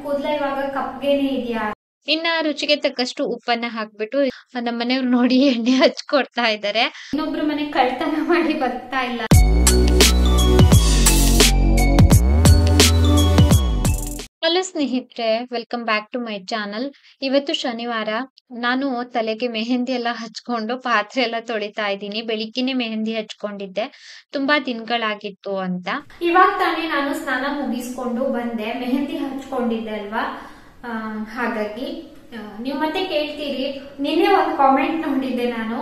ಕೂದಲ ಇವಾಗ ಕಪ್ಪಗೆನೆ ಇದೆಯಾ? ಇನ್ನ ರುಚಿಗೆ ತಕ್ಕಷ್ಟು ಉಪ್ಪನ್ನ ಹಾಕ್ಬಿಟ್ಟು ನಮ್ಮ ಮನೆಯವ್ರು ನೋಡಿ ಎಣ್ಣೆ ಹಚ್ಕೊಡ್ತಾ ಇದ್ದಾರೆ. ಇನ್ನೊಬ್ರು ಮನೆ ಕಳ್ತನ ಮಾಡಿ ಬರ್ತಾ ಇಲ್ಲ. ಹಲೋ ಸ್ನೇಹಿತರೆ, welcome back to my channel. ಇವತ್ತು ಶನಿವಾರ. ನಾನು ತಲೆಗೆ ಮೆಹಂದಿ ಎಲ್ಲ ಹಚ್ಕೊಂಡು ಪಾತ್ರೆ ಎಲ್ಲ ತೊಳಿತಾ ಇದ್ದೀನಿ. ಬೆಳಿಗ್ಗೆನೆ ಮೆಹಂದಿ ಹಚ್ಕೊಂಡಿದ್ದೆ, ತುಂಬಾ ದಿನಗಳಾಗಿತ್ತು ಅಂತ. ಇವಾಗ ತಾನೇ ನಾನು ಸ್ನಾನ ಮುಗಿಸ್ಕೊಂಡು ಬಂದೆ, ಮೆಹಂದಿ ಹಚ್ಕೊಂಡಿದ್ದೆ ಅಲ್ವಾ, ಹಾಗಾಗಿ ನೀವು ಮತ್ತೆ ಕೇಳ್ತೀರಿ. ನಿನ್ನೆ ಒಂದು ಕಾಮೆಂಟ್ ನೋಡಿದ್ದೆ ನಾನು,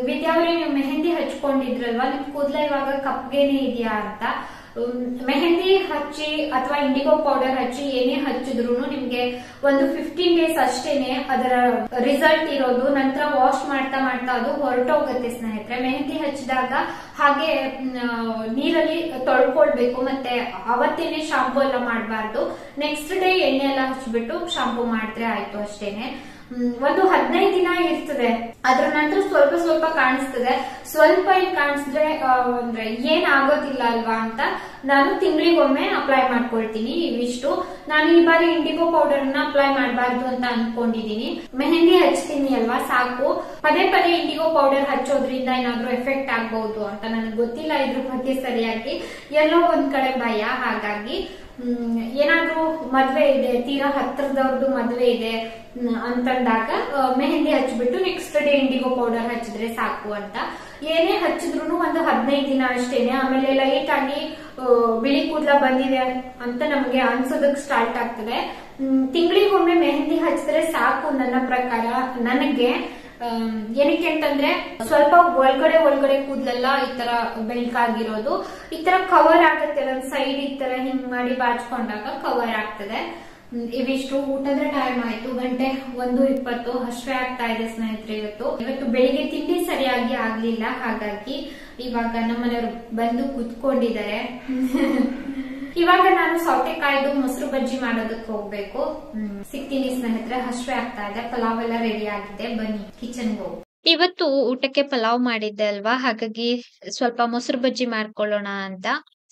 ವಿದ್ಯಾವರಿ ನೀವು ಮೆಹಂದಿ ಹಚ್ಕೊಂಡಿದ್ರಲ್ವಾ, ನಿಮ್ ಕೂದಲ ಇವಾಗ ಕಪ್ಪಗೆನೆ ಇದೆಯಾ ಅಂತ. ಮೆಹಂದಿ ಹಚ್ಚಿ ಅಥವಾ ಇಂಡಿಗೋ ಪೌಡರ್ ಹಚ್ಚಿ ಏನೇ ಹಚ್ಚಿದ್ರು ನಿಮ್ಗೆ ಒಂದು 15 ಡೇಸ್ ಅಷ್ಟೇನೆ ಅದರ ರಿಸಲ್ಟ್ ಇರೋದು. ನಂತರ ವಾಶ್ ಮಾಡ್ತಾ ಮಾಡ್ತಾ ಅದು ಹೊರಟೋಗುತ್ತೆ ಸ್ನೇಹಿತರೆ. ಮೆಹಂದಿ ಹಚ್ಚಿದಾಗ ಹಾಗೆ ನೀರಲ್ಲಿ ತೊಳ್ಕೊಳ್ಬೇಕು, ಮತ್ತೆ ಅವತ್ತೇನೆ ಶಾಂಪೂ ಎಲ್ಲ ಮಾಡಬಾರ್ದು. ನೆಕ್ಸ್ಟ್ ಡೇ ಎಣ್ಣೆ ಎಲ್ಲ ಹಚ್ಬಿಟ್ಟು ಶಾಂಪೂ ಮಾಡಿದ್ರೆ ಆಯ್ತು ಅಷ್ಟೇನೆ. ಒಂದು 15 ದಿನ ಇರ್ತದೆ, ಅದ್ರ ನಂತರ ಸ್ವಲ್ಪ ಸ್ವಲ್ಪ ಕಾಣಿಸ್ತದೆ. ಸ್ವಲ್ಪ ಏನ್ ಕಾಣಿಸಿದ್ರೆ ಅಂದ್ರೆ ಏನ್ ಆಗೋದಿಲ್ಲ ಅಲ್ವಾ ಅಂತ ನಾನು ತಿಂಗಳಿಗೊಮ್ಮೆ ಅಪ್ಲೈ ಮಾಡ್ಕೊಳ್ತೀನಿ. ಇವಿಷ್ಟು ನಾನು ಈ ಬಾರಿ ಇಂಡಿಗೋ ಪೌಡರ್ ನ ಅಪ್ಲೈ ಮಾಡಬಾರ್ದು ಅಂತ ಅನ್ಕೊಂಡಿದೀನಿ. ಮೆಹಂದಿ ಹಚ್ತೀನಿ ಅಲ್ವಾ, ಸಾಕು. ಪದೇ ಪದೇ ಇಂಡಿಗೋ ಪೌಡರ್ ಹಚ್ಚೋದ್ರಿಂದ ಏನಾದ್ರೂ ಎಫೆಕ್ಟ್ ಆಗ್ಬಹುದು ಅಂತ ನನಗೆ ಗೊತ್ತಿಲ್ಲ ಇದ್ರ ಬಗ್ಗೆ ಸರಿಯಾಗಿ. ಎಲ್ಲೋ ಒಂದ್ ಕಡೆ ಭಯ. ಹಾಗಾಗಿ ಏನಾದ್ರೂ ಮದ್ವೆ ಇದೆ, ತೀರಾ ಹತ್ರದವ್ರದ್ದು ಮದ್ವೆ ಇದೆ ಅಂತಂದಾಗ ಮೆಹಂದಿ ಹಚ್ಬಿಟ್ಟು ನೆಕ್ಸ್ಟ್ ಡೇ ಇಂಡಿಗೋ ಪೌಡರ್ ಹಚ್ಚಿದ್ರೆ ಸಾಕು ಅಂತ. ಏನೇ ಹಚ್ಚಿದ್ರು ಒಂದು 15 ದಿನ ಅಷ್ಟೇನೆ. ಆಮೇಲೆ ಲೈಟ್ ಆಗಿ ಬಿಳಿ ಕೂದಲ ಬಂದಿದೆ ಅಂತ ನಮ್ಗೆ ಅನ್ಸೋದಕ್ ಸ್ಟಾರ್ಟ್ ಆಗ್ತದೆ. ತಿಂಗಳಿಗೊಮ್ಮೆ ಮೆಹಂದಿ ಹಚ್ಚಿದ್ರೆ ಸಾಕು ನನ್ನ ಪ್ರಕಾರ. ನನಗೆ ಏನಕ್ಕೆ ಅಂತಂದ್ರೆ ಸ್ವಲ್ಪ ಒಳಗಡೆ ಕೂದಲೆಲ್ಲ ಈ ತರ ಬೆಳ್ಕಾಗಿರೋದು ಈ ತರ ಕವರ್ ಆಗುತ್ತೆ. ನನ್ನ ಸೈಡ್ ಈ ತರ ಹಿಂಗ್ ಮಾಡಿ ಬಾಚ್ಕೊಂಡಾಗ ಕವರ್ ಆಗ್ತದೆ. ಇವಿಷ್ಟು. ಊಟದ ಟೈಮ್ ಆಯ್ತು, 1:20. ಹಶ್ವೆ ಆಗ್ತಾ ಇದೆ ಸ್ನೇಹಿತರೆ. ಇವತ್ತು ಬೆಳಿಗ್ಗೆ ತಿಂಡಿ ಸರಿಯಾಗಿ ಆಗ್ಲಿಲ್ಲ, ಹಾಗಾಗಿ ಇವಾಗ ನಮ್ಮನೆಯವರು ಬಂದು ಕುತ್ಕೊಂಡಿದ್ದಾರೆ. ಇವಾಗ ನಾನು ಸೌತೆಕಾಯ್ದು ಮೊಸರು ಬಜ್ಜಿ ಮಾಡೋದಕ್ಕೆ ಹೋಗ್ಬೇಕು. ಸಿಗ್ತೀನಿ ಸ್ನೇಹಿತರೆ. ಹಶ್ವೆ ಆಗ್ತಾ ಇದೆ, ಪಲಾವ್ ಎಲ್ಲ ರೆಡಿ ಆಗಿದೆ. ಬನ್ನಿ ಕಿಚನ್ಗೆ ಹೋಗಿ. ಇವತ್ತು ಊಟಕ್ಕೆ ಪಲಾವ್ ಮಾಡಿದ್ದೆ ಅಲ್ವಾ, ಹಾಗಾಗಿ ಸ್ವಲ್ಪ ಮೊಸರು ಬಜ್ಜಿ ಮಾಡ್ಕೊಳ್ಳೋಣ ಅಂತ.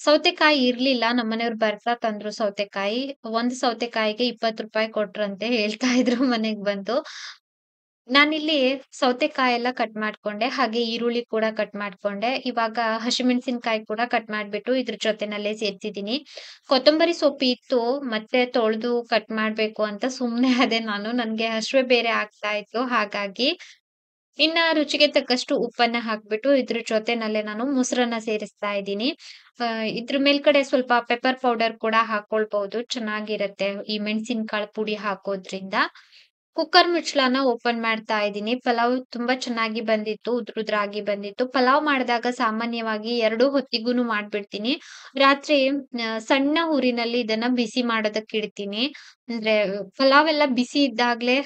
ಸೌತೆಕಾಯಿ ಇರ್ಲಿಲ್ಲ, ನಮ್ಮನೆಯವ್ರು ಬರ್ತಾ ತಂದ್ರು ಸೌತೆಕಾಯಿ. ಒಂದು ಸೌತೆಕಾಯಿಗೆ 20 ರೂಪಾಯಿ ಕೊಟ್ರಂತೆ, ಹೇಳ್ತಾ ಇದ್ರು ಮನೆಗ್ ಬಂದು. ನಾನಿಲ್ಲಿ ಸೌತೆಕಾಯಿ ಎಲ್ಲ ಕಟ್ ಮಾಡ್ಕೊಂಡೆ, ಹಾಗೆ ಈರುಳ್ಳಿ ಕೂಡ ಕಟ್ ಮಾಡ್ಕೊಂಡೆ. ಇವಾಗ ಹಸಿಮೆಣಸಿನಕಾಯಿ ಕೂಡ ಕಟ್ ಮಾಡ್ಬಿಟ್ಟು ಇದ್ರ ಜೊತೆನಲ್ಲೇ ಸೇರ್ತಿದೀನಿ. ಕೊತ್ತಂಬರಿ ಸೊಪ್ಪು ಇತ್ತು, ಮತ್ತೆ ತೊಳೆದು ಕಟ್ ಮಾಡ್ಬೇಕು ಅಂತ ಸುಮ್ನೆ ಅದೇ ನಾನು. ನನ್ಗೆ ಹಸಿವೆ ಬೇರೆ ಆಗ್ತಾ ಇತ್ತು, ಹಾಗಾಗಿ ಇನ್ನ ರುಚಿಗೆ ತಕ್ಕಷ್ಟು ಉಪ್ಪನ್ನ ಹಾಕ್ಬಿಟ್ಟು ಇದ್ರ ಜೊತೆನಲ್ಲೇ ನಾನು ಮೊಸರನ್ನ ಸೇರಿಸ್ತಾ ಇದ್ದೀನಿ. ಇದ್ರ ಮೇಲ್ಗಡೆ ಸ್ವಲ್ಪ ಪೆಪ್ಪರ್ ಪೌಡರ್ ಕೂಡ ಹಾಕೊಳ್ಬಹುದು, ಚೆನ್ನಾಗಿರತ್ತೆ ಈ ಮೆಣಸಿನಕಾಳು ಪುಡಿ ಹಾಕೋದ್ರಿಂದ. ಕುಕ್ಕರ್ ಮುಚ್ಚಳನ ಓಪನ್ ಮಾಡ್ತಾ ಇದ್ದೀನಿ. ಪಲಾವ್ ತುಂಬಾ ಚೆನ್ನಾಗಿ ಬಂದಿತ್ತು, ಉದ್ರುದ್ರಾಗಿ ಬಂದಿತ್ತು. ಪಲಾವ್ ಮಾಡಿದಾಗ ಸಾಮಾನ್ಯವಾಗಿ 2 ಹೊತ್ತಿಗೂನು ಮಾಡ್ಬಿಡ್ತೀನಿ. ರಾತ್ರಿ ಸಣ್ಣ ಊರಿನಲ್ಲಿ ಇದನ್ನ ಬಿಸಿ ಮಾಡೋದಕ್ಕೆ ಇಡ್ತೀನಿ. ಅಂದ್ರೆ ಪಲಾವ್ ಎಲ್ಲ ಬಿಸಿ ಇದ್ದಾಗ್ಲೇ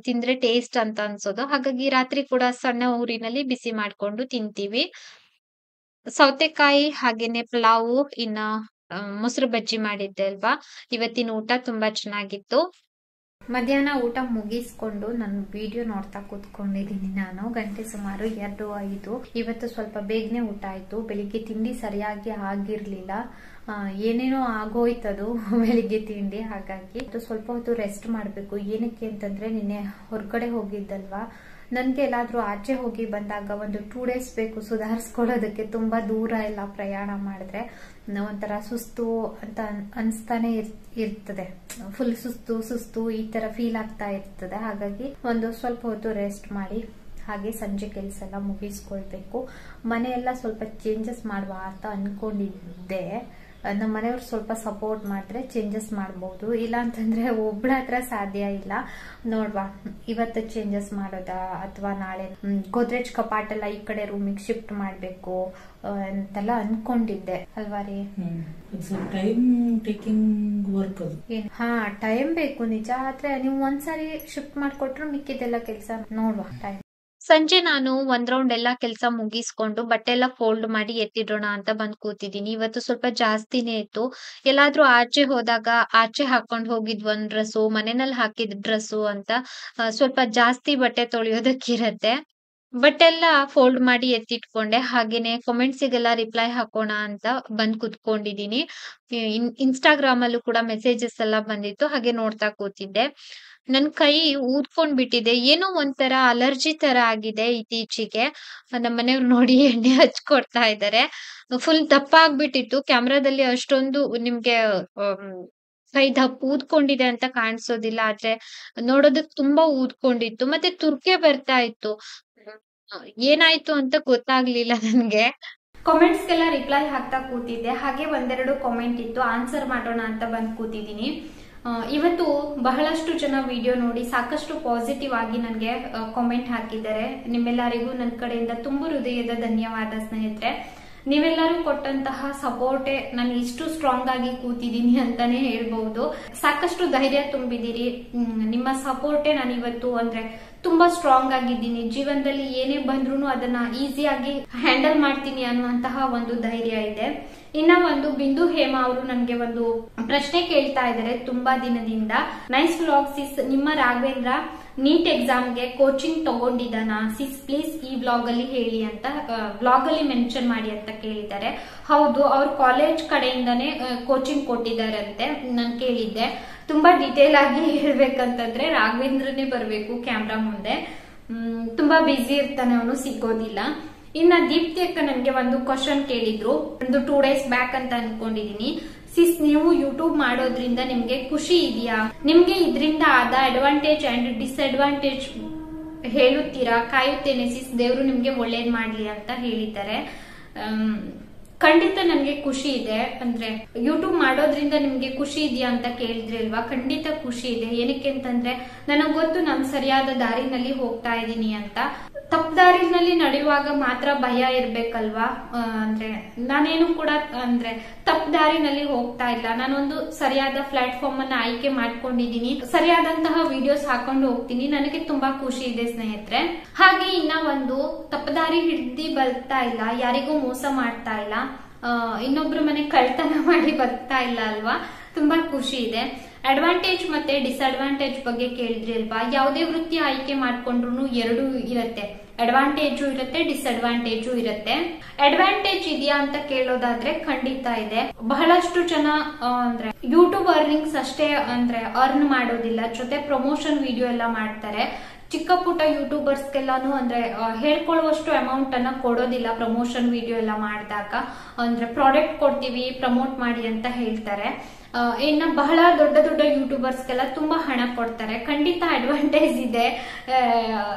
ತಿಂದ್ರೆ ಟೇಸ್ಟ್ ಅಂತ ಅನ್ಸೋದು. ಹಾಗಾಗಿ ರಾತ್ರಿ ಕೂಡ ಸಣ್ಣ ಊರಿನಲ್ಲಿ ಬಿಸಿ ಮಾಡ್ಕೊಂಡು ತಿಂತೀವಿ. ಸೌತೆಕಾಯಿ ಹಾಗೇನೆ ಪಲಾವು, ಇನ್ನ ಮೊಸರು ಬಜ್ಜಿ ಮಾಡಿದ್ದೆ ಅಲ್ವಾ. ಇವತ್ತಿನ ಊಟ ತುಂಬಾ ಚೆನ್ನಾಗಿತ್ತು. ಮಧ್ಯಾಹ್ನ ಊಟ ಮುಗಿಸ್ಕೊಂಡು ನಾನು ವಿಡಿಯೋ ನೋಡ್ತಾ ಕೂತ್ಕೊಂಡಿದ್ದೀನಿ. ನಾನು ಗಂಟೆ ಸುಮಾರು 2:05. ಇವತ್ತು ಸ್ವಲ್ಪ ಬೇಗನೆ ಊಟ ಆಯ್ತು. ಬೆಳಿಗ್ಗೆ ತಿಂಡಿ ಸರಿಯಾಗಿ ಆಗಿರ್ಲಿಲ್ಲ, ಏನೇನೋ ಆಗೋಯ್ತದು ಬೆಳಿಗ್ಗೆ ತಿಂಡಿ. ಹಾಗಾಗಿ ಸ್ವಲ್ಪ ಹೊತ್ತು ರೆಸ್ಟ್ ಮಾಡ್ಬೇಕು. ಏನಕ್ಕೆ ಅಂತಂದ್ರೆ ನಿನ್ನೆ ಹೊರಗಡೆ ಹೋಗಿದ್ದಲ್ವಾ, ನನ್ಗೆ ಎಲ್ಲಾದ್ರೂ ಆಚೆ ಹೋಗಿ ಬಂದಾಗ ಒಂದು 2 ಡೇಸ್ ಬೇಕು ಸುಧಾರಿಸ್ಕೊಳ್ಳೋದಕ್ಕೆ. ತುಂಬಾ ದೂರ ಎಲ್ಲ ಪ್ರಯಾಣ ಮಾಡಿದ್ರೆ ಒಂಥರ ಸುಸ್ತು ಅಂತ ಅನ್ಸ್ತಾನೆ ಇರ್ತದೆ. ಫುಲ್ ಸುಸ್ತು ಈ ತರ ಫೀಲ್ ಆಗ್ತಾ ಇರ್ತದೆ. ಹಾಗಾಗಿ ಒಂದು ಸ್ವಲ್ಪ ಹೊತ್ತು ರೆಸ್ಟ್ ಮಾಡಿ ಹಾಗೆ ಸಂಜೆ ಕೆಲಸ ಎಲ್ಲ ಮುಗಿಸ್ಕೊಳ್ಬೇಕು. ಮನೆಯೆಲ್ಲ ಸ್ವಲ್ಪ ಚೇಂಜಸ್ ಮಾಡುವ ಅಂತ ಅನ್ಕೊಂಡಿದ್ದೆ. ನಮ್ಮ ಮನೆಯವ್ರು ಸ್ವಲ್ಪ ಸಪೋರ್ಟ್ ಮಾಡಿದ್ರೆ ಚೇಂಜಸ್ ಮಾಡಬಹುದು, ಇಲ್ಲ ಅಂತಂದ್ರೆ ಒಬ್ಳ ಹತ್ರ ಸಾಧ್ಯ ಇಲ್ಲ. ನೋಡ್ವಾ, ಇವತ್ತು ಚೇಂಜಸ್ ಮಾಡೋದಾ ಅಥವಾ ನಾಳೆ ಗೋದ್ರೇಜ್ ಕಪಾಟೆಲ್ಲ ಈ ಕಡೆ ರೂಮಿಗೆ ಶಿಫ್ಟ್ ಮಾಡ್ಬೇಕು ಅಂತೆಲ್ಲ ಅನ್ಕೊಂಡಿದ್ದೆ ಅಲ್ವಾ ರೀ. ಟೈಮ್ ಟೇಕಿಂಗ್ ವರ್ಕ್ ಅದು. ಹಾ, ಟೈಮ್ ಬೇಕು ನಿಜ. ಆದ್ರೆ ನೀವು ಒಂದ್ಸರಿ ಶಿಫ್ಟ್ ಮಾಡ್ಕೊಟ್ರು ಮಿಕ್ಕಿದೆಲ್ಲ ಕೆಲಸ ನೋಡ್ವಾ ಟೈಮ್. ಸಂಜೆ ನಾನು ಒಂದ್ ರೌಂಡ್ ಎಲ್ಲಾ ಕೆಲ್ಸ ಮುಗಿಸ್ಕೊಂಡು ಬಟ್ಟೆ ಎಲ್ಲ ಫೋಲ್ಡ್ ಮಾಡಿ ಎತ್ತಿಡೋಣ ಅಂತ ಬಂದ್ ಕೂತಿದ್ದೀನಿ. ಇವತ್ತು ಸ್ವಲ್ಪ ಜಾಸ್ತಿನೇ ಇತ್ತು. ಎಲ್ಲಾದ್ರೂ ಆಚೆ ಹೋದಾಗ ಆಚೆ ಹಾಕೊಂಡ್ ಹೋಗಿದ್ ಒಂದ್ ಡ್ರೆಸ್ಸು, ಮನೆಯಲ್ಲಿ ಹಾಕಿದ್ ಡ್ರೆಸ್ಸು ಅಂತ ಸ್ವಲ್ಪ ಜಾಸ್ತಿ ಬಟ್ಟೆ ತೊಳೆಯೋದಕ್ಕಿರತ್ತೆ. ಬಟ್ ಎಲ್ಲ ಫೋಲ್ಡ್ ಮಾಡಿ ಎತ್ತಿಟ್ಕೊಂಡೆ. ಹಾಗೇನೆ ಕಾಮೆಂಟ್ಸಿಗೆಲ್ಲ ರಿಪ್ಲೈ ಹಾಕೋಣ ಅಂತ ಬಂದ್ ಕುತ್ಕೊಂಡಿದೀನಿ. ಇನ್ಸ್ಟಾಗ್ರಾಮ್ ಅಲ್ಲೂ ಕೂಡ ಮೆಸೇಜಸ್ ಎಲ್ಲ ಬಂದಿತ್ತು, ಹಾಗೆ ನೋಡ್ತಾ ಕೂತಿದ್ದೆ. ನನ್ ಕೈ ಊದ್ಕೊಂಡ್ ಬಿಟ್ಟಿದೆ, ಏನೋ ಒಂಥರ ಅಲರ್ಜಿ ತರ ಆಗಿದೆ ಇತ್ತೀಚೆಗೆ. ನಮ್ಮ ಮನೆಯವ್ರು ನೋಡಿ ಎಣ್ಣೆ ಹಚ್ಕೊಡ್ತಾ ಇದ್ದಾರೆ. ಫುಲ್ ದಪ್ಪ ಆಗ್ಬಿಟ್ಟಿತ್ತು. ಕ್ಯಾಮ್ರಾದಲ್ಲಿ ಅಷ್ಟೊಂದು ನಿಮ್ಗೆ ಕೈ ದಪ್ಪ ಊದ್ಕೊಂಡಿದೆ ಅಂತ ಕಾಣಿಸೋದಿಲ್ಲ, ಆದ್ರೆ ನೋಡೋದಕ್ ತುಂಬಾ ಊದ್ಕೊಂಡಿತ್ತು. ಮತ್ತೆ ತುರ್ಕೆ ಬರ್ತಾ ಇತ್ತು. ಏನಾಯ್ತು ಅಂತ ಗೊತ್ತಾಗ್ಲಿಲ್ಲ ನನ್ಗೆ. ಕಾಮೆಂಟ್ಸ್ಗೆಲ್ಲ ರಿಪ್ಲೈ ಹಾಕ್ತಾ ಕೂತಿದ್ದೆ. ಹಾಗೆ ಒಂದೆರಡು ಕಾಮೆಂಟ್ ಇತ್ತು, ಆನ್ಸರ್ ಮಾಡೋಣ ಅಂತ ಬಂದ್ ಕೂತಿದ್ದೀನಿ. ಇವತ್ತು ಬಹಳಷ್ಟು ಜನ ವಿಡಿಯೋ ನೋಡಿ ಸಾಕಷ್ಟು ಪಾಸಿಟಿವ್ ಆಗಿ ನನಗೆ ಕಾಮೆಂಟ್ ಹಾಕಿದ್ದಾರೆ. ನಿಮ್ಮೆಲ್ಲರಿಗೂ ನನ್ನ ಕಡೆಯಿಂದ ತುಂಬಾ ಹೃದಯದ ಧನ್ಯವಾದ ಸ್ನೇಹಿತರೆ. ನೀವೆಲ್ಲರೂ ಕೊಟ್ಟಂತಹ ಸಪೋರ್ಟೇ ನಾನು ಇಷ್ಟು ಸ್ಟ್ರಾಂಗ್ ಆಗಿ ಕೂತಿದ್ದೀನಿ ಅಂತಾನೆ ಹೇಳ್ಬಹುದು. ಸಾಕಷ್ಟು ಧೈರ್ಯ ತುಂಬಿದ್ದೀರಿ. ನಿಮ್ಮ ಸಪೋರ್ಟೇ ನಾನು ಇವತ್ತು ಅಂದ್ರೆ ತುಂಬಾ ಸ್ಟ್ರಾಂಗ್ ಆಗಿದ್ದೀನಿ. ಜೀವನದಲ್ಲಿ ಏನೇ ಬಂದ್ರು ಅದನ್ನ ಈಸಿಯಾಗಿ ಹ್ಯಾಂಡಲ್ ಮಾಡ್ತೀನಿ ಅನ್ನುವಂತಹ ಒಂದು ಧೈರ್ಯ ಇದೆ. ಇನ್ನ ಒಂದು ಬಿಂದು ಹೇಮಾ ಅವರು ನನಗೆ ಒಂದು ಪ್ರಶ್ನೆ ಕೇಳ್ತಾ ಇದ್ದಾರೆ ತುಂಬಾ ದಿನದಿಂದ. ನೈಸ್ ವ್ಲಾಗ್ ಸಿಸ್, ನಿಮ್ಮ ರಾಘವೇಂದ್ರ ನೀಟ್ ಎಕ್ಸಾಮ್ಗೆ ಕೋಚಿಂಗ್ ತಗೊಂಡಿದ್ದಾನಾ ಸಿಸ್, ಪ್ಲೀಸ್ ಈ ವ್ಲಾಗ್ ಅಲ್ಲಿ ಹೇಳಿ ಅಂತ ವ್ಲಾಗ್ ಅಲ್ಲಿ ಮೆನ್ಷನ್ ಮಾಡಿ ಅಂತ ಕೇಳಿದ್ದಾರೆ. ಹೌದು, ಅವ್ರ ಕಾಲೇಜ್ ಕಡೆಯಿಂದಾನೇ ಕೋಚಿಂಗ್ ಕೊಟ್ಟಿದ್ದಾರಂತೆ. ನಾನು ಕೇಳಿದ್ದೆ. ತುಂಬಾ ಡಿಟೇಲ್ ಆಗಿ ಹೇಳ್ಬೇಕಂತಂದ್ರೆ ರಾಘವೇಂದ್ರನೇ ಬರ್ಬೇಕು ಕ್ಯಾಮ್ರಾ ಮುಂದೆ. ತುಂಬಾ ಬ್ಯುಸಿ ಇರ್ತಾನೆ ಅವನು, ಸಿಗೋದಿಲ್ಲ. ಇನ್ನ ದೀಪ್ತಿ ಅಕ್ಕ ನನ್ಗೆ ಒಂದು ಕ್ವಶನ್ ಕೇಳಿದ್ರು, ಒಂದು 2 days ಬ್ಯಾಕ್ ಅಂತ ಅನ್ಕೊಂಡಿದೀನಿ. ಸಿಸ್, ನೀವು ಯೂಟ್ಯೂಬ್ ಮಾಡೋದ್ರಿಂದ ನಿಮ್ಗೆ ಖುಷಿ ಇದೆಯಾ? ನಿಮ್ಗೆ ಇದರಿಂದ ಆದ ಅಡ್ವಾಂಟೇಜ್ ಅಂಡ್ ಡಿಸ್ಅಡ್ವಾಂಟೇಜ್ ಹೇಳುತ್ತೀರಾ? ಕಾಯುತ್ತೇನೆ ಸಿಸ್, ದೇವ್ರು ನಿಮ್ಗೆ ಒಳ್ಳೇದ್ ಮಾಡ್ಲಿ ಅಂತ ಹೇಳಿದ್ದಾರೆ. ಖಂಡಿತ ನನ್ಗೆ ಖುಷಿ ಇದೆ. ಅಂದ್ರೆ ಯೂಟ್ಯೂಬ್ ಮಾಡೋದ್ರಿಂದ ನಿಮ್ಗೆ ಖುಷಿ ಇದೆಯಾ ಅಂತ ಕೇಳಿದ್ರಿ ಅಲ್ವಾ? ಖಂಡಿತ ಖುಷಿ ಇದೆ. ಏನಕ್ಕೆ ಅಂತಂದ್ರೆ ನನಗ್ ಗೊತ್ತು ನಾನು ಸರಿಯಾದ ದಾರಿನಲ್ಲಿ ಹೋಗ್ತಾ ಇದ್ದೀನಿ ಅಂತ. ತಪ್ಪು ದಾರಿನಲ್ಲಿ ನಡೆಯುವಾಗ ಮಾತ್ರ ಭಯ ಇರ್ಬೇಕಲ್ವಾ? ಅಂದ್ರೆ ನಾನೇನು ಕೂಡ ಅಂದ್ರೆ ತಪ್ಪು ದಾರಿನಲ್ಲಿ ಹೋಗ್ತಾ ಇಲ್ಲ. ನಾನೊಂದು ಸರಿಯಾದ ಪ್ಲಾಟ್ಫಾರ್ಮ್ ಅನ್ನ ಆಯ್ಕೆ ಮಾಡ್ಕೊಂಡಿದೀನಿ. ಸರಿಯಾದಂತಹ ವಿಡಿಯೋಸ್ ಹಾಕೊಂಡು ಹೋಗ್ತೀನಿ. ನನಗೆ ತುಂಬಾ ಖುಷಿ ಇದೆ ಸ್ನೇಹಿತರೆ. ಹಾಗೆ ಇನ್ನ ಒಂದು ತಪ್ಪು ದಾರಿ ಹಿಡ್ದಿ ಬರ್ತಾ ಇಲ್ಲ, ಯಾರಿಗೂ ಮೋಸ ಮಾಡ್ತಾ ಇಲ್ಲ, ಇನ್ನೊಬ್ರ ಮನೆ ಕಳ್ತನ ಮಾಡಿ ಬರ್ತಾ ಇಲ್ಲ ಅಲ್ವಾ? ತುಂಬಾ ಖುಷಿ ಇದೆ. ಅಡ್ವಾಂಟೇಜ್ ಮತ್ತೆ ಡಿಸ್ಅಡ್ವಾಂಟೇಜ್ ಬಗ್ಗೆ ಕೇಳಿದ್ರಿ ಅಲ್ವಾ? ಯಾವುದೇ ವೃತ್ತಿ ಆಯ್ಕೆ ಮಾಡ್ಕೊಂಡ್ರು ಎರಡೂ ಇರತ್ತೆ. ಅಡ್ವಾಂಟೇಜು ಇರುತ್ತೆ, ಡಿಸ್ಅಡ್ವಾಂಟೇಜು ಇರುತ್ತೆ. ಅಡ್ವಾಂಟೇಜ್ ಇದೆಯಾ ಅಂತ ಕೇಳೋದಾದ್ರೆ ಖಂಡಿತ ಇದೆ. ಬಹಳಷ್ಟು ಜನ ಅಂದ್ರೆ ಯೂಟ್ಯೂಬ್ ಅರ್ನಿಂಗ್ಸ್ ಅಷ್ಟೇ ಅಂದ್ರೆ ಅರ್ನ್ ಮಾಡೋದಿಲ್ಲ, ಜೊತೆ ಪ್ರಮೋಷನ್ ವಿಡಿಯೋ ಎಲ್ಲ ಮಾಡ್ತಾರೆ. ಚಿಕ್ಕ ಪುಟ್ಟ ಯೂಟ್ಯೂಬರ್ಸ್ಗೆಲ್ಲಾನು ಅಂದ್ರೆ ಹೇಳ್ಕೊಳ್ಳುವಷ್ಟು ಅಮೌಂಟ್ ಅನ್ನ ಕೊಡೋದಿಲ್ಲ ಪ್ರಮೋಷನ್ ವಿಡಿಯೋ ಎಲ್ಲ ಮಾಡಿದಾಗ. ಅಂದ್ರೆ ಪ್ರಾಡಕ್ಟ್ ಕೊಡ್ತೀವಿ, ಪ್ರಮೋಟ್ ಮಾಡಿ ಅಂತ ಹೇಳ್ತಾರೆ. ಇನ್ನ ಬಹಳ ದೊಡ್ಡ ದೊಡ್ಡ ಯೂಟ್ಯೂಬರ್ಸ್ಗೆಲ್ಲ ತುಂಬಾ ಹಣ ಕೊಡ್ತಾರೆ. ಖಂಡಿತ ಅಡ್ವಾಂಟೇಜ್ ಇದೆ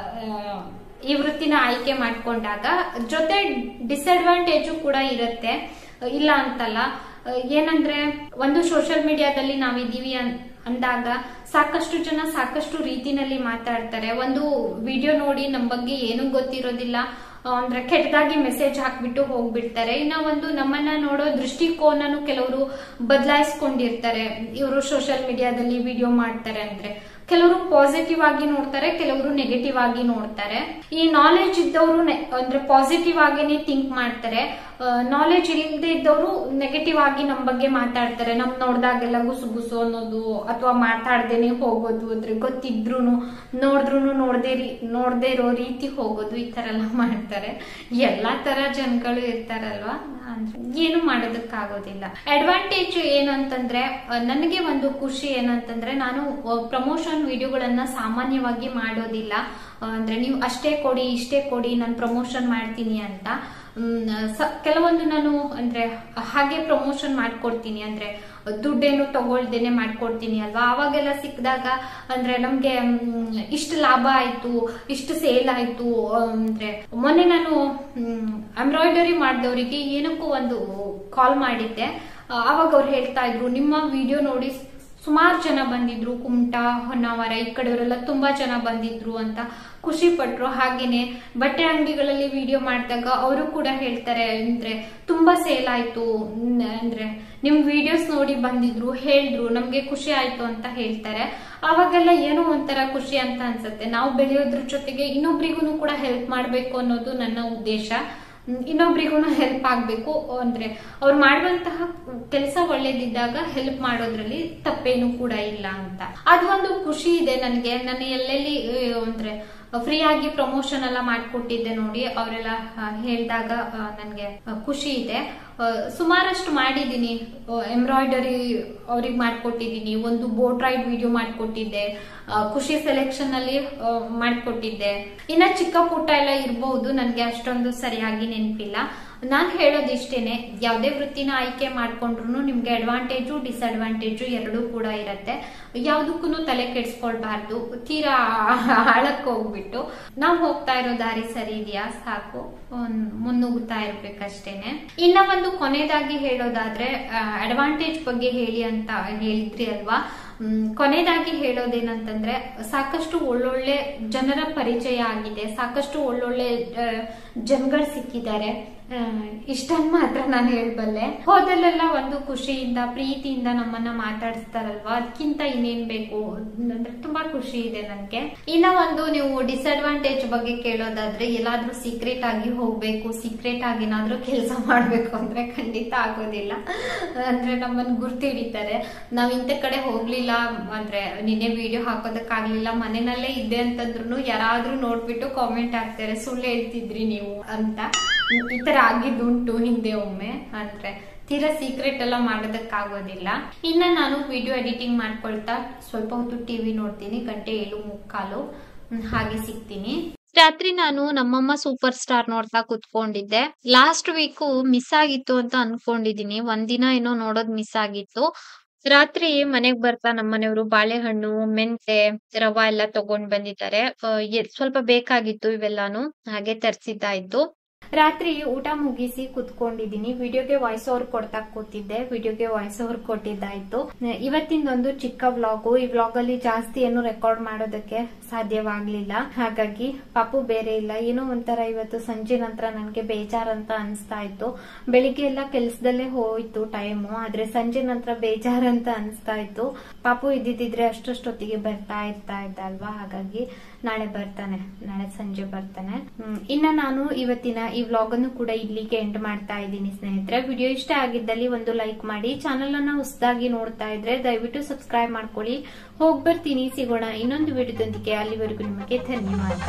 ಈ ವೃತ್ತಿನ ಆಯ್ಕೆ ಮಾಡ್ಕೊಂಡಾಗ. ಜೊತೆ ಡಿಸ್ಅಡ್ವಾಂಟೇಜು ಕೂಡ ಇರುತ್ತೆ, ಇಲ್ಲ ಅಂತಲ್ಲ. ಏನಂದ್ರೆ ಒಂದು ಸೋಷಿಯಲ್ ಮೀಡಿಯಾದಲ್ಲಿ ನಾವಿದ್ದೀವಿ ಅಂದಾಗ ಸಾಕಷ್ಟು ಜನ ಸಾಕಷ್ಟು ರೀತಿನಲ್ಲಿ ಮಾತಾಡ್ತಾರೆ. ಒಂದು ವಿಡಿಯೋ ನೋಡಿ ನಮ್ ಬಗ್ಗೆ ಏನೂ ಗೊತ್ತಿರೋದಿಲ್ಲ, ಅಂದ್ರೆ ಕೆಟ್ಟದಾಗಿ ಮೆಸೇಜ್ ಹಾಕ್ಬಿಟ್ಟು ಹೋಗ್ಬಿಡ್ತಾರೆ. ಇನ್ನ ಒಂದು ನಮ್ಮನ್ನ ನೋಡೋ ದೃಷ್ಟಿಕೋನನು ಕೆಲವರು ಬದಲಾಯಿಸ್ಕೊಂಡಿರ್ತಾರೆ. ಇವರು ಸೋಷಿಯಲ್ ಮೀಡಿಯಾದಲ್ಲಿ ವಿಡಿಯೋ ಮಾಡ್ತಾರೆ ಅಂದ್ರೆ ಕೆಲವರು ಪಾಸಿಟಿವ್ ಆಗಿ ನೋಡ್ತಾರೆ, ಕೆಲವರು ನೆಗೆಟಿವ್ ಆಗಿ ನೋಡ್ತಾರೆ. ಈ ನಾಲೆಜ್ ಇದ್ದವರು ಅಂದ್ರೆ ಪಾಸಿಟಿವ್ ಆಗಿನೇ ಥಿಂಕ್ ಮಾಡ್ತಾರೆ. ನಾಲೆಜ್ ಇಲ್ಲದೆ ಇದ್ದವರು ನೆಗೆಟಿವ್ ಆಗಿ ನಮ್ ಬಗ್ಗೆ ಮಾತಾಡ್ತಾರೆ. ನಮ್ ನೋಡ್ದಾಗೆಲ್ಲ ಗುಸು ಅನ್ನೋದು, ಅಥವಾ ಮಾತಾಡ್ದೇನೆ ಹೋಗೋದು, ಅಂದ್ರೆ ಗೊತ್ತಿದ್ರು ನೋಡ್ದೇ ಇರೋ ರೀತಿ ಹೋಗೋದು, ಈ ತರ ಎಲ್ಲ ಮಾಡ್ತಾರೆ. ಎಲ್ಲಾ ತರ ಜನಗಳು ಇರ್ತಾರಲ್ವಾ, ಅಂದ್ರೆ ಏನು ಮಾಡೋದಕ್ಕಾಗೋದಿಲ್ಲ. ಅಡ್ವಾಂಟೇಜ್ ಏನಂತಂದ್ರೆ ನನಗೆ ಒಂದು ಖುಷಿ ಏನಂತಂದ್ರೆ ನಾನು ಪ್ರಮೋಷನ್ ವಿಡಿಯೋಗಳನ್ನ ಸಾಮಾನ್ಯವಾಗಿ ಮಾಡೋದಿಲ್ಲ. ಅಂದ್ರೆ ನೀವು ಅಷ್ಟೇ ಕೊಡಿ ಇಷ್ಟೇ ಕೊಡಿ ನಾನು ಪ್ರಮೋಷನ್ ಮಾಡ್ತೀನಿ ಅಂತ. ಕೆಲವೊಂದು ನಾನು ಅಂದ್ರೆ ಹಾಗೆ ಪ್ರಮೋಷನ್ ಮಾಡ್ಕೊಡ್ತೀನಿ, ಅಂದ್ರೆ ದುಡ್ಡೇನು ತಗೊಳ್ದೇನೆ ಮಾಡ್ಕೊಡ್ತೀನಿ ಅಲ್ವಾ? ಅವಾಗೆಲ್ಲ ಸಿಕ್ಕಿದಾಗ ಅಂದ್ರೆ ನಮ್ಗೆ ಇಷ್ಟು ಲಾಭ ಆಯ್ತು, ಇಷ್ಟು ಸೇಲ್ ಆಯ್ತು. ಅಂದ್ರೆ ಮೊನ್ನೆ ನಾನು ಎಂಬ್ರಾಯ್ಡರಿ ಮಾಡಿದವರಿಗೆ ಏನಕ್ಕೂ ಒಂದು ಕಾಲ್ ಮಾಡಿದ್ದೆ. ಅವಾಗ ಅವ್ರು ಹೇಳ್ತಾ ಇದ್ರು, ನಿಮ್ಮ ವಿಡಿಯೋ ನೋಡಿ ಸುಮಾರು ಜನ ಬಂದಿದ್ರು, ಕುಮಟಾ, ಹೊನ್ನಾವರ ಈ ಕಡೆಯವರೆಲ್ಲ ತುಂಬಾ ಜನ ಬಂದಿದ್ರು ಅಂತ ಖುಷಿ ಪಟ್ರು. ಹಾಗೇನೆ ಬಟ್ಟೆ ಅಂಗಡಿಗಳಲ್ಲಿ ವಿಡಿಯೋ ಮಾಡಿದಾಗ ಅವರು ಕೂಡ ಹೇಳ್ತಾರೆ, ಅಂದ್ರೆ ತುಂಬಾ ಸೇಲ್ ಆಯ್ತು, ಅಂದ್ರೆ ನಿಮ್ ವಿಡಿಯೋಸ್ ನೋಡಿ ಬಂದಿದ್ರು, ಹೇಳಿದ್ರು, ನಮ್ಗೆ ಖುಷಿ ಆಯ್ತು ಅಂತ ಹೇಳ್ತಾರೆ. ಅವಾಗೆಲ್ಲ ಏನೋ ಒಂಥರ ಖುಷಿ ಅಂತ ಅನ್ಸುತ್ತೆ. ನಾವು ಬೆಳೆಯೋದ್ರ ಜೊತೆಗೆ ಇನ್ನೊಬ್ರಿಗೂ ಕೂಡ ಹೆಲ್ಪ್ ಮಾಡ್ಬೇಕು ಅನ್ನೋದು ನನ್ನ ಉದ್ದೇಶ. ಇನ್ನೊಬ್ರಿಗೂ ಹೆಲ್ಪ್ ಆಗ್ಬೇಕು ಅಂದ್ರೆ ಅವ್ರು ಮಾಡುವಂತಹ ಕೆಲಸ ಒಳ್ಳೇದಿದ್ದಾಗ ಹೆಲ್ಪ್ ಮಾಡೋದ್ರಲ್ಲಿ ತಪ್ಪೇನು ಕೂಡ ಇಲ್ಲ ಅಂತ ಅದು ಒಂದು ಖುಷಿ ಇದೆ ನನಗೆ. ನಾನು ಎಲ್ಲೆಲ್ಲಿ ಅಂದ್ರೆ ಫ್ರೀ ಆಗಿ ಪ್ರಮೋಷನ್ ಎಲ್ಲ ಮಾಡ್ಕೊಟ್ಟಿದ್ದೆ ನೋಡಿ, ಅವರೆಲ್ಲ ಹೇಳಿದಾಗ ನನ್ಗೆ ಖುಷಿ ಇದೆ. ಸುಮಾರಷ್ಟು ಮಾಡಿದೀನಿ, ಎಂಬ್ರಾಯ್ಡರಿ ಅವ್ರಿಗೆ ಮಾಡ್ಕೊಟ್ಟಿದ್ದೀನಿ, ಒಂದು ಬೋಟ್ ರೈಡ್ ವಿಡಿಯೋ ಮಾಡ್ಕೊಟ್ಟಿದ್ದೆ, ಖುಷಿ ಸೆಲೆಕ್ಷನ್ ಅಲ್ಲಿ ಮಾಡ್ಕೊಟ್ಟಿದ್ದೆ. ಇನ್ನ ಚಿಕ್ಕ ಪುಟ್ಟ ಎಲ್ಲ ಇರಬಹುದು, ನನ್ಗೆ ಅಷ್ಟೊಂದು ಸರಿಯಾಗಿ ನೆನಪಿಲ್ಲ. ನಾನ್ ಹೇಳೋದಿಷ್ಟೇನೆ, ಯಾವ್ದೇ ವೃತ್ತಿನ ಆಯ್ಕೆ ಮಾಡ್ಕೊಂಡ್ರು ನಿಮ್ಗೆ ಅಡ್ವಾಂಟೇಜು ಡಿಸ್ಅಡ್ವಾಂಟೇಜು ಎರಡೂ ಕೂಡ ಇರತ್ತೆ. ಯಾವ್ದಕ್ಕೂ ತಲೆ ಕೆಡ್ಸ್ಕೊಳ್ಬಾರ್ದು. ತೀರಾ ಆಳಕ್ಕೆ ಹೋಗ್ಬಿಟ್ಟು ನಾವ್ ಹೋಗ್ತಾ ಇರೋ ದಾರಿ ಸರಿ ಇದೆಯಾ ಸಾಕು ಮುನ್ನುಗ್ತಾ ಇರ್ಬೇಕಷ್ಟೇನೆ. ಇನ್ನ ಒಂದು ಕೊನೆಯದಾಗಿ ಹೇಳೋದಾದ್ರೆ ಅಡ್ವಾಂಟೇಜ್ ಬಗ್ಗೆ ಹೇಳಿ ಅಂತ ಹೇಳಿದ್ರಿ ಅಲ್ವಾ. ಕೊನೆಯದಾಗಿ ಹೇಳೋದೇನಂತಂದ್ರೆ ಸಾಕಷ್ಟು ಒಳ್ಳೊಳ್ಳೆ ಜನರ ಪರಿಚಯ ಆಗಿದೆ, ಸಾಕಷ್ಟು ಒಳ್ಳೊಳ್ಳೆ ಜನಗಳು ಸಿಕ್ಕಿದ್ದಾರೆ. ಇಷ್ಟನ್ ಮಾತ್ರ ನಾನು ಹೇಳ್ಬಲ್ಲೆ. ಹೋದಲ್ಲೆಲ್ಲ ಒಂದು ಖುಷಿಯಿಂದ ಪ್ರೀತಿಯಿಂದ ನಮ್ಮನ್ನ ಮಾತಾಡಿಸ್ತಾರಲ್ವಾ, ಅದಕ್ಕಿಂತ ಇನ್ನೇನ್ ಬೇಕು ಅಂದ್ರೆ ತುಂಬಾ ಖುಷಿ ಇದೆ ನನ್ಗೆ. ಇನ್ನ ಒಂದು ನೀವು ಡಿಸ್ಅಡ್ವಾಂಟೇಜ್ ಬಗ್ಗೆ ಕೇಳೋದಾದ್ರೆ, ಎಲ್ಲಾದ್ರೂ ಸೀಕ್ರೆಟ್ ಆಗಿ ಹೋಗ್ಬೇಕು, ಸೀಕ್ರೆಟ್ ಆಗಿ ಏನಾದ್ರೂ ಕೆಲಸ ಮಾಡ್ಬೇಕು ಅಂದ್ರೆ ಖಂಡಿತ ಆಗೋದಿಲ್ಲ. ಅಂದ್ರೆ ನಮ್ಮನ್ನ ಗುರ್ತು ಹಿಡಿತಾರೆ. ನಾವ್ ಇಂಥ ಕಡೆ ಹೋಗ್ಲಿಲ್ಲ ಅಂದ್ರೆ ನಿನ್ನೆ ವಿಡಿಯೋ ಹಾಕೋದಕ್ಕಾಗ್ಲಿಲ್ಲ, ಮನೆಯಲ್ಲೇ ಇದ್ದೆ ಅಂತಂದ್ರು ಯಾರಾದ್ರೂ ನೋಡ್ಬಿಟ್ಟು ಕಾಮೆಂಟ್ ಹಾಕ್ತಾರೆ, ಸುಳ್ಳು ಹೇಳ್ತಿದ್ರಿ ನೀವು ಅಂತ. ಈ ತರ ಆಗಿದ್ದುಂಟು ಹಿಂದೆ ಒಮ್ಮೆ. ಅಂದ್ರೆ ತೀರಾ ಸೀಕ್ರೆಟ್ ಎಲ್ಲ ಮಾಡೋದಕ್ಕಾಗೋದಿಲ್ಲ. ಇನ್ನ ನಾನು ವಿಡಿಯೋ ಎಡಿಟಿಂಗ್ ಮಾಡ್ಕೊಳ್ತಾ ಸ್ವಲ್ಪ ಹೊತ್ತು ಟಿವಿ ನೋಡ್ತೀನಿ, 7:45 ಹಾಗೆ ಸಿಗ್ತೀನಿ. ರಾತ್ರಿ ನಾನು ನಮ್ಮಮ್ಮ ಸೂಪರ್ ಸ್ಟಾರ್ ನೋಡ್ತಾ ಕುತ್ಕೊಂಡಿದ್ದೆ. ಲಾಸ್ಟ್ ವೀಕು ಮಿಸ್ ಆಗಿತ್ತು ಅಂತ ಅನ್ಕೊಂಡಿದೀನಿ, ಒಂದಿನ ಏನೋ ನೋಡೋದ್ ಮಿಸ್ ಆಗಿತ್ತು. ರಾತ್ರಿ ಮನೆಗ್ ಬರ್ತಾ ನಮ್ಮನೆಯವರು ಬಾಳೆಹಣ್ಣು, ಮೆಂತೆ, ರವಾ ಎಲ್ಲ ತಗೊಂಡ್ ಬಂದಿದ್ದಾರೆ. ಸ್ವಲ್ಪ ಬೇಕಾಗಿತ್ತು ಇವೆಲ್ಲಾನು, ಹಾಗೆ ತರ್ಸಿದ್ದಾಯ್ತು. ರಾತ್ರಿ ಊಟ ಮುಗಿಸಿ ಕುತ್ಕೊಂಡಿದೀನಿ. ವಿಡಿಯೋಗೆ ವಾಯ್ಸ್ ಓವರ್ ಕೊಡ್ತಾ ಕೂತಿದ್ದೆ, ವಿಡಿಯೋಗೆ ವಾಯ್ಸ್ ಓವರ್ ಕೊಟ್ಟಿದ್ದಾಯ್ತು. ಇವತ್ತಿಂದೊಂದು ಚಿಕ್ಕ ವ್ಲಾಗು. ಈ ವ್ಲಾಗ್ ಅಲ್ಲಿ ಜಾಸ್ತಿ ಏನು ರೆಕಾರ್ಡ್ ಮಾಡೋದಕ್ಕೆ ಸಾಧ್ಯವಾಗ್ಲಿಲ್ಲ, ಹಾಗಾಗಿ ಪಾಪು ಬೇರೆ ಇಲ್ಲ. ಏನೋ ಒಂಥರ ಇವತ್ತು ಸಂಜೆ ನಂತರ ನನ್ಗೆ ಬೇಜಾರಂತ ಅನ್ಸ್ತಾ ಇತ್ತು. ಬೆಳಿಗ್ಗೆ ಎಲ್ಲ ಕೆಲ್ಸದಲ್ಲೇ ಹೋಯ್ತು ಟೈಮು, ಆದ್ರೆ ಸಂಜೆ ನಂತರ ಬೇಜಾರಂತ ಅನ್ಸ್ತಾ ಇತ್ತು. ಪಾಪು ಇದ್ದಿದ್ರೆ ಅಷ್ಟೊತ್ತಿಗೆ ಬರ್ತಾ ಇದ್ದ ಅಲ್ವಾ, ಹಾಗಾಗಿ ನಾಳೆ ಬರ್ತಾನೆ, ನಾಳೆ ಸಂಜೆ ಬರ್ತಾನೆ. ಇನ್ನ ನಾನು ಇವತ್ತಿನ ಈ ವ್ಲಾಗ್ ಅನ್ನು ಕೂಡ ಇಲ್ಲಿಗೆ ಎಂಡ್ ಮಾಡ್ತಾ ಇದ್ದೀನಿ ಸ್ನೇಹಿತರೆ. ವಿಡಿಯೋ ಇಷ್ಟ ಆಗಿದ್ದಲ್ಲಿ ಒಂದು ಲೈಕ್ ಮಾಡಿ, ಚಾನೆಲ್ ಅನ್ನ ಹೊಸದಾಗಿ ನೋಡ್ತಾ ಇದ್ರೆ ದಯವಿಟ್ಟು ಸಬ್ಸ್ಕ್ರೈಬ್ ಮಾಡ್ಕೊಳ್ಳಿ. ಹೋಗ್ಬರ್ತೀನಿ, ಸಿಗೋಣ ಇನ್ನೊಂದು ವಿಡಿಯೋದೊಂದಿಗೆ. ಅಲ್ಲಿವರೆಗೂ ನಿಮಗೆ ಧನ್ಯವಾದ.